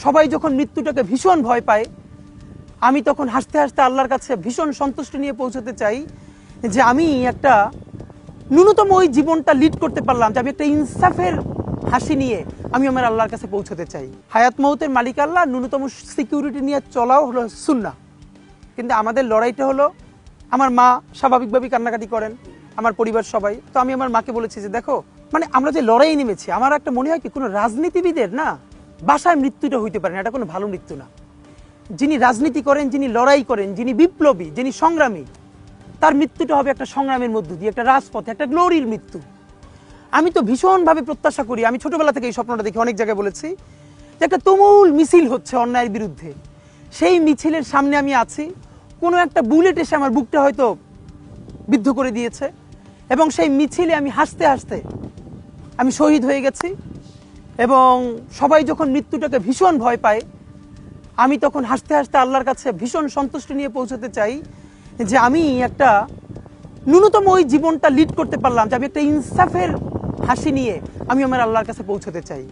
সবাই যখন মৃত্যুটাকে ভীষণ ভয় পায়, আমি তখন হাসতে হাসতে আল্লাহর কাছে ভীষণ সন্তুষ্টি নিয়ে পৌঁছতে চাই যে আমি একটা ন্যূনতম ওই জীবনটা লিড করতে পারলাম, যে আমি একটা ইনসাফের হাসি নিয়ে আমি আমার আল্লাহর কাছে পৌঁছতে চাই। হায়াত মৌতের মালিক আল্লাহ, ন্যূনতম সিকিউরিটি নিয়ে চলাও হলো সুন্নাহ। কিন্তু আমাদের লড়াইটা হলো, আমার মা স্বাভাবিকভাবেই কান্নাকাটি করেন, আমার পরিবার সবাই। তো আমি আমার মাকে বলেছি যে দেখো, মানে আমরা যে লড়াই নেমেছি, আমার একটা মনে হয় কি, কোনো রাজনীতিবিদের না বাসায় মৃত্যুটা হইতে পারে না, এটা কোনো ভালো মৃত্যু না। যিনি রাজনীতি করেন, যিনি লড়াই করেন, যিনি বিপ্লবী, যিনি সংগ্রামী, তার মৃত্যুটা হবে একটা সংগ্রামের মধ্য দিয়ে, একটা রাজপথে, একটা গ্লোরির মৃত্যু। আমি তো ভীষণভাবে প্রত্যাশা করি, আমি ছোটবেলা থেকে এই স্বপ্নটা দেখি, অনেক জায়গায় বলেছি যে একটা তুমুল মিছিল হচ্ছে অন্যায়ের বিরুদ্ধে, সেই মিছিলের সামনে আমি আছি, কোনো একটা বুলেট এসে আমার বুকটা হয়তো বিদ্ধ করে দিয়েছে, এবং সেই মিছিলে আমি হাসতে হাসতে আমি শহীদ হয়ে গেছি। এবং সবাই যখন মৃত্যুটাকে ভীষণ ভয় পায়, আমি তখন হাসতে হাসতে আল্লাহর কাছে ভীষণ সন্তুষ্টি নিয়ে পৌঁছতে চাই যে আমি একটা ন্যূনতম ওই জীবনটা লিড করতে পারলাম, যে আমি একটা ইনসাফের হাসি নিয়ে আমি আমার আল্লাহর কাছে পৌঁছতে চাই।